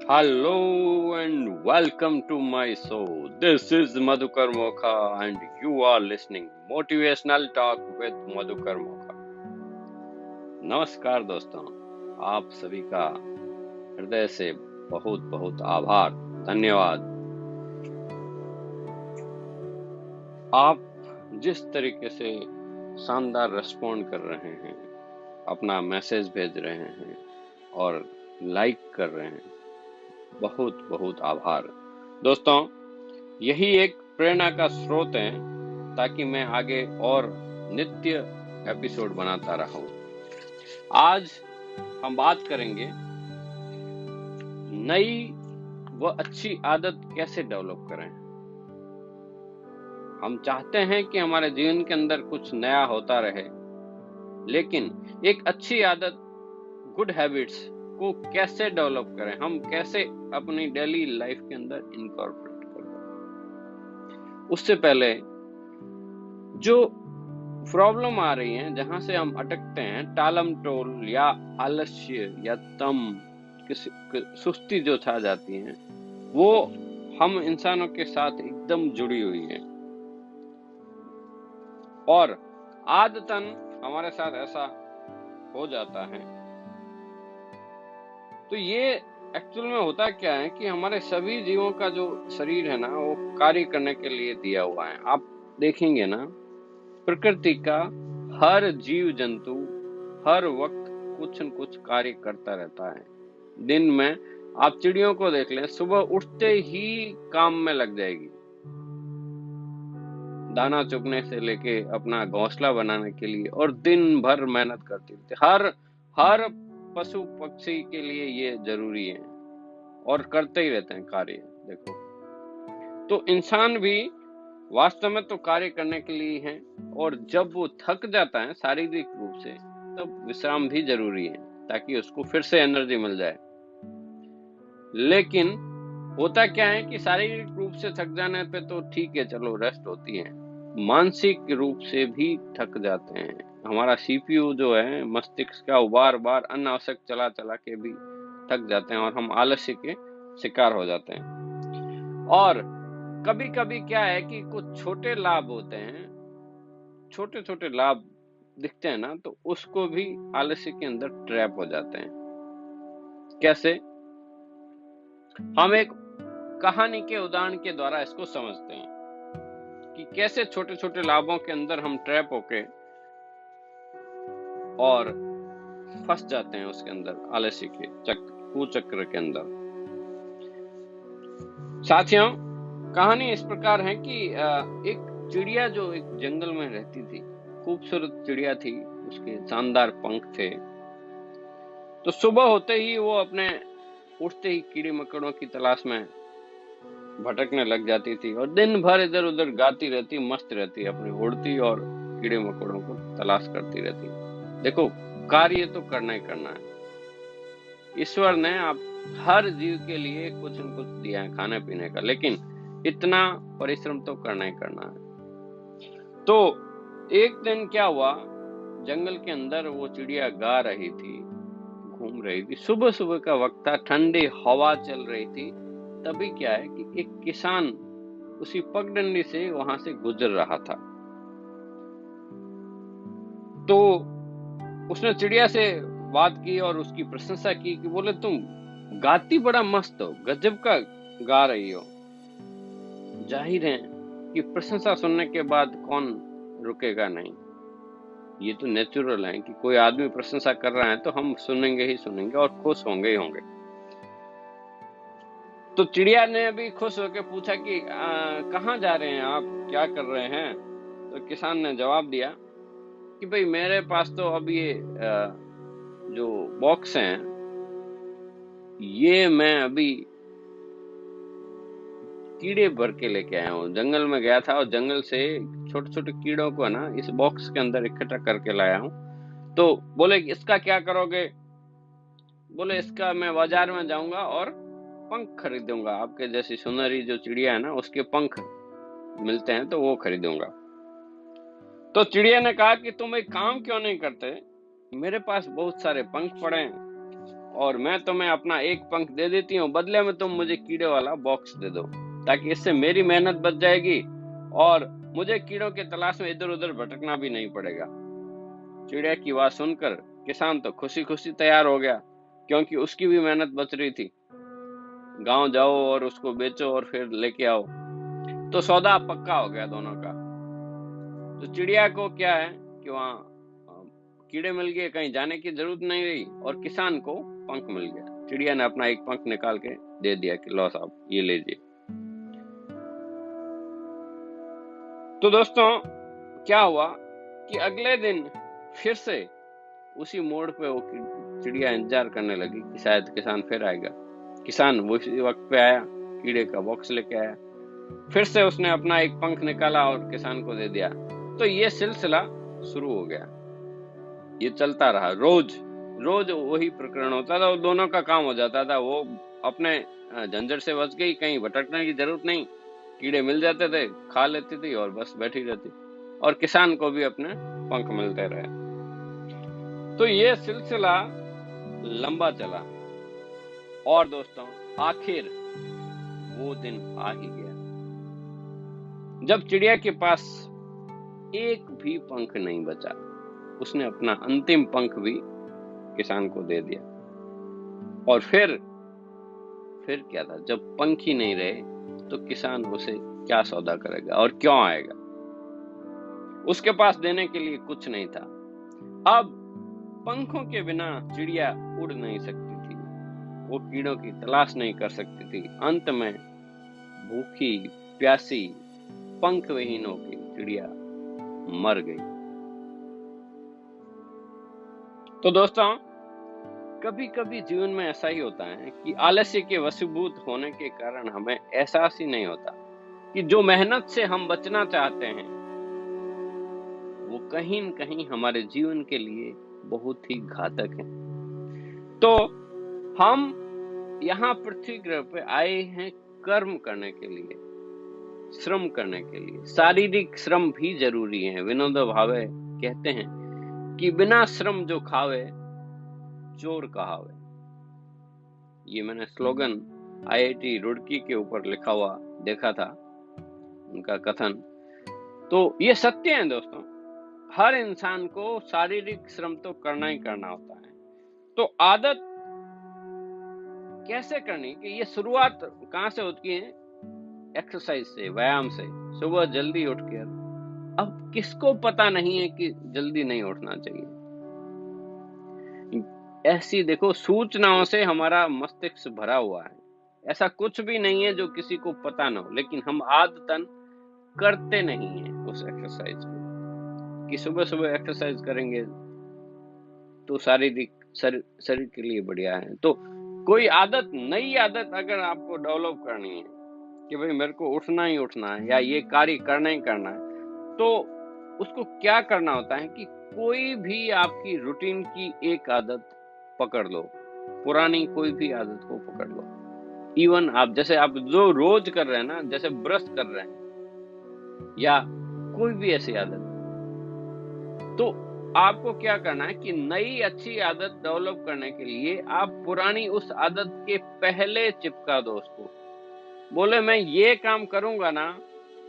Hello and welcome to my show. This is Madhukar Mokha and you are listening Motivational Talk with Madhukar Mokha. नमस्कार दोस्तों, आप सभी का हृदय से बहुत बहुत आभार, धन्यवाद। आप जिस तरीके से शानदार रिस्पॉन्ड कर रहे हैं, अपना मैसेज भेज रहे हैं और लाइक कर रहे हैं, बहुत बहुत आभार दोस्तों। यही एक प्रेरणा का स्रोत है ताकि मैं आगे और नित्य एपिसोड बनाता रहूं। आज हम बात करेंगे नई व अच्छी आदत कैसे डेवलप करें। हम चाहते हैं कि हमारे जीवन के अंदर कुछ नया होता रहे, लेकिन एक अच्छी आदत, गुड हैबिट्स को कैसे डेवलप करें, हम कैसे अपनी डेली लाइफ के अंदर इनकॉर्पोरेट करें। उससे पहले जो प्रॉब्लम आ रही है, जहां से हम अटकते हैं, टालम टोल या आलस्य या सुस्ती जो छा जाती है, वो हम इंसानों के साथ एकदम जुड़ी हुई है और आदतन हमारे साथ ऐसा हो जाता है। तो ये एक्चुअल में होता क्या है कि हमारे सभी जीवों का जो शरीर है ना, वो कार्य करने के लिए दिया हुआ है। आप देखेंगे ना, प्रकृति का हर जीव जंतु हर वक्त कुछ न कुछ कार्य करता रहता है। दिन में आप चिड़ियों को देख लें, सुबह उठते ही काम में लग जाएगी, दाना चुगने से लेके अपना घोंसला बनाने के लिए, और दिन भर मेहनत करती रहती। हर पशु पक्षी के लिए ये जरूरी है और करते ही रहते हैं कार्य। देखो, तो इंसान भी वास्तव में तो कार्य करने के लिए है, और जब वो थक जाता है शारीरिक रूप से, तब विश्राम भी जरूरी है ताकि उसको फिर से एनर्जी मिल जाए। लेकिन होता क्या है कि शारीरिक रूप से थक जाने पे तो ठीक है, चलो रेस्ट होती है, मानसिक रूप से भी थक जाते हैं। हमारा सीपीयू जो है मस्तिष्क का, बार बार अनावश्यक चला के भी थक जाते हैं और हम आलस्य के शिकार हो जाते हैं। और कभी कभी क्या है कि कुछ छोटे लाभ होते हैं, छोटे छोटे लाभ दिखते हैं ना, तो उसको भी आलस्य के अंदर ट्रैप हो जाते हैं। कैसे? हम एक कहानी के उदाहरण के द्वारा इसको समझते हैं कि कैसे छोटे छोटे लाभों के अंदर हम ट्रैप होके और फंस जाते हैं उसके अंदर, आलस्य के कुचक्र के अंदर। साथियों, कहानी इस प्रकार है कि एक चिड़िया जो एक जंगल में रहती थी, खूबसूरत चिड़िया थी, उसके शानदार पंख थे। तो सुबह होते ही वो अपने उठते ही कीड़े मकोड़ों की तलाश में भटकने लग जाती थी और दिन भर इधर उधर गाती रहती, मस्त रहती, अपनी उड़ती और कीड़े मकोड़ों को तलाश करती रहती। देखो, कार्य तो करना ही करना है। ईश्वर ने आप हर जीव के लिए कुछ न कुछ दिया है खाने पीने का, लेकिन इतना परिश्रम तो करना ही करना है। तो एक दिन क्या हुआ, जंगल के अंदर वो चिड़िया गा रही थी, घूम रही थी, सुबह सुबह का वक्त था, ठंडी हवा चल रही थी। तभी क्या है कि एक किसान उसी पगडंडी से वहां से गुजर रहा था। तो उसने चिड़िया से बात की और उसकी प्रशंसा की कि बोले, तुम गाती बड़ा मस्त हो, गजब का गा रही हो। जाहिर है कि प्रशंसा सुनने के बाद कौन रुकेगा नहीं। ये तो नेचुरल है कि कोई आदमी प्रशंसा कर रहा है तो हम सुनेंगे ही सुनेंगे और खुश होंगे ही होंगे। तो चिड़िया ने अभी खुश होकर पूछा कि कहाँ जा रहे हैं आप, क्या कर रहे हैं? तो किसान ने जवाब दिया कि भाई, मेरे पास तो अब ये जो बॉक्स हैं, ये मैं अभी कीड़े भर के लेके आया हूँ। जंगल में गया था और जंगल से छोटे छोटे कीड़ों को ना इस बॉक्स के अंदर इकट्ठा करके लाया हूँ। तो बोले, इसका क्या करोगे? बोले, इसका मैं बाजार में जाऊंगा और पंख खरीदूंगा। आपके जैसी सुनहरी जो चिड़िया है ना, उसके पंख मिलते हैं तो वो खरीदूंगा। तो चिड़िया ने कहा कि तुम एक काम क्यों नहीं करते, मेरे पास बहुत सारे पंख पड़े हैं, और मैं तुम्हें अपना एक पंख दे देती हूँ, बदले में तुम मुझे कीड़े वाला बॉक्स दे दो, ताकि इससे मेरी मेहनत बच जाएगी और मुझे कीड़ों के तलाश में इधर उधर भटकना भी नहीं पड़ेगा। चिड़िया की बात सुनकर किसान तो खुशी खुशी तैयार हो गया, क्योंकि उसकी भी मेहनत बच रही थी। गांव जाओ और उसको बेचो और फिर लेके आओ, तो सौदा पक्का हो गया दोनों का। तो चिड़िया को क्या है कि वहाँ कीड़े मिल गए, कहीं जाने की जरूरत नहीं रही, और किसान को पंख मिल गया। चिड़िया ने अपना एक पंख निकाल के दे दिया कि लो साहब, ये लीजिए। तो दोस्तों क्या हुआ कि अगले दिन फिर से उसी मोड़ पे वो चिड़िया इंतजार करने लगी कि शायद किसान फिर आएगा। किसान वो उसी वक्त पे आया, कीड़े का बॉक्स लेके आया। फिर से उसने अपना एक पंख निकाला और किसान को दे दिया। तो ये सिलसिला शुरू हो गया, ये चलता रहा। रोज रोज वही प्रकरण होता था, दोनों का काम हो जाता था। वो अपने झंझट से बच गई, कहीं भटकने की जरूरत नहीं, कीड़े मिल जाते थे, खा लेती थी और बस बैठी रहती, और किसान को भी अपने पंख मिलते रहे। तो ये सिलसिला लंबा चला और दोस्तों आखिर वो दिन आ ही गया जब चिड़िया के पास एक भी पंख नहीं बचा। उसने अपना अंतिम पंख भी किसान को दे दिया। और फिर क्या था, जब पंख ही नहीं रहे तो किसान उसे क्या सौदा करेगा और क्यों आएगा? उसके पास देने के लिए कुछ नहीं था। अब पंखों के बिना चिड़िया उड़ नहीं सकती थी, वो कीड़ों की तलाश नहीं कर सकती थी। अंत में भूखी प्यासी पंख विहीन होकर चिड़िया मर गई। तो दोस्तों कभी कभी जीवन में ऐसा ही होता है कि आलस्य के वशीभूत होने के कारण हमें एहसास ही नहीं होता कि जो मेहनत से हम बचना चाहते हैं वो कहीं न कहीं हमारे जीवन के लिए बहुत ही घातक है। तो हम यहाँ पृथ्वी ग्रह पे आए हैं कर्म करने के लिए, श्रम करने के लिए। शारीरिक श्रम भी जरूरी है। विनोद भावे कहते हैं कि बिना श्रम जो खावे चोर कहावे। ये मैंने स्लोगन आईआईटी रुड़की के ऊपर लिखा हुआ देखा था, उनका कथन। तो ये सत्य है दोस्तों, हर इंसान को शारीरिक श्रम तो करना ही करना होता है। तो आदत कैसे करनी कि ये शुरुआत कहाँ से होती है? एक्सरसाइज से, व्यायाम से। सुबह जल्दी उठकर, अब किसको पता नहीं है कि जल्दी नहीं उठना चाहिए? ऐसी देखो सूचनाओं से हमारा मस्तिष्क भरा हुआ है, ऐसा कुछ भी नहीं है जो किसी को पता ना हो, लेकिन हम आदतन करते नहीं है उस एक्सरसाइज को कि सुबह सुबह एक्सरसाइज करेंगे तो शरीर के लिए बढ़िया है। तो कोई आदत, नई आदत अगर आपको डेवलप करनी है कि भाई मेरे को उठना ही उठना है या ये कार्य करना ही करना है, तो उसको क्या करना होता है कि कोई भी आपकी रूटीन की एक आदत पकड़ लो, पुरानी कोई भी आदत को पकड़ लो। इवन आप जैसे आप जो रोज कर रहे हैं ना, जैसे ब्रश कर रहे हैं या कोई भी ऐसी आदत, तो आपको क्या करना है कि नई अच्छी आदत डेवलप करने के लिए आप पुरानी उस आदत के पहले चिपका दो उसको। बोले मैं ये काम करूंगा ना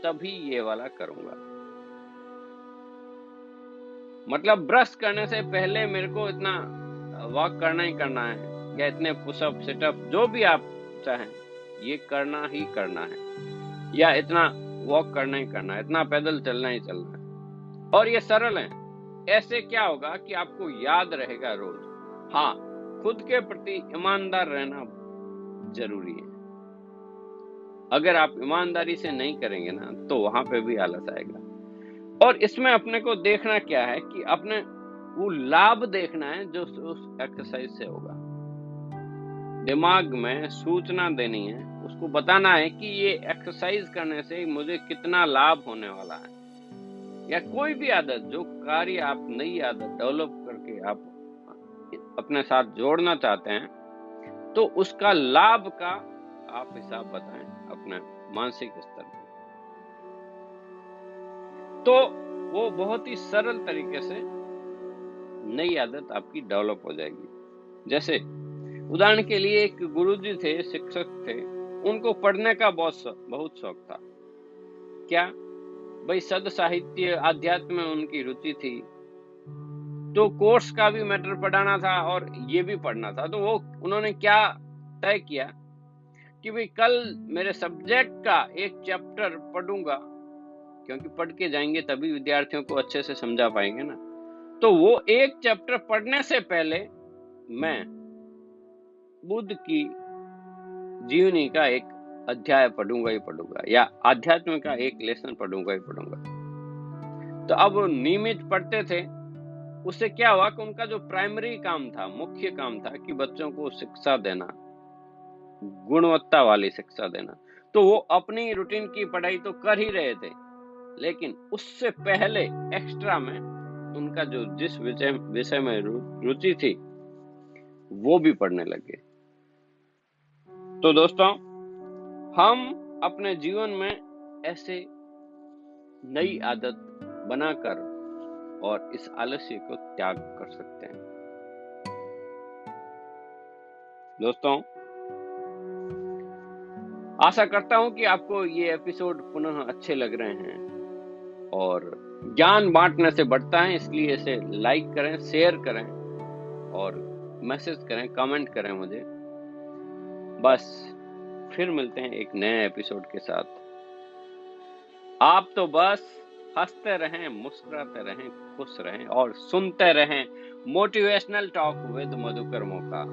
तभी ये वाला करूंगा। मतलब ब्रश करने से पहले मेरे को इतना वॉक करना ही करना है, या इतने पुशअप सिटअप जो भी आप चाहें ये करना ही करना है, या इतना वॉक करना ही करना है, इतना पैदल चलना ही चलना है। और ये सरल है। ऐसे क्या होगा कि आपको याद रहेगा रोज। हाँ, खुद के प्रति ईमानदार रहना जरूरी है। अगर आप ईमानदारी से नहीं करेंगे ना तो वहां पे भी आलस आएगा। और इसमें अपने को देखना क्या है कि अपने वो लाभ देखना है जो उस एक्सरसाइज से होगा। दिमाग में सूचना देनी है, उसको बताना है कि ये एक्सरसाइज करने से मुझे कितना लाभ होने वाला है। या कोई भी आदत, जो कार्य आप नई आदत डेवलप करके आप अपने साथ जोड़ना चाहते हैं, तो उसका लाभ का आप हिसाब बताएं अपने मानसिक स्तर पर। तो वो बहुत ही सरल तरीके से नई आदत आपकी डेवलप हो जाएगी। जैसे उदाहरण के लिए एक गुरुजी थे, शिक्षक थे, उनको पढ़ने का बहुत शौक था। क्या भाई, सद साहित्य, अध्यात्म में उनकी रुचि थी, तो कोर्स का भी मैटर पढ़ाना था और ये भी पढ़ना था। तो वो उन्होंने क्या तय किया कि भाई कल मेरे सब्जेक्ट का एक चैप्टर पढ़ूंगा, क्योंकि पढ़ के जाएंगे तभी विद्यार्थियों को अच्छे से समझा पाएंगे ना। तो वो एक चैप्टर पढ़ने से पहले मैं बुद्ध की जीवनी का एक अध्याय पढ़ूंगा ही पढ़ूंगा, या आध्यात्म का एक लेसन पढ़ूंगा ही पढ़ूंगा। तो अब वो नियमित पढ़ते थे। उससे क्या हुआ कि उनका जो प्राइमरी काम था, मुख्य काम था कि बच्चों को शिक्षा देना, गुणवत्ता वाली शिक्षा देना, तो वो अपनी रूटीन की पढ़ाई तो कर ही रहे थे, लेकिन उससे पहले एक्स्ट्रा में उनका जो जिस विषय में रुचि थी वो भी पढ़ने लगे। तो दोस्तों, हम अपने जीवन में ऐसे नई आदत बनाकर और इस आलस्य को त्याग कर सकते हैं। दोस्तों, आशा करता हूं कि आपको ये एपिसोड पुनः अच्छे लग रहे हैं, और ज्ञान बांटने से बढ़ता है, इसलिए इसे लाइक करें, शेयर करें और मैसेज करें, कमेंट करें मुझे। बस फिर मिलते हैं एक नए एपिसोड के साथ। आप तो बस हंसते रहें, मुस्कुराते रहें, खुश रहें और सुनते रहें मोटिवेशनल टॉक विद मधुकर मोका।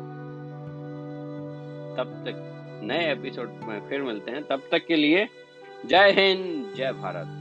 तब तक नए एपिसोड में फिर मिलते हैं। तब तक के लिए जय हिंद, जय भारत।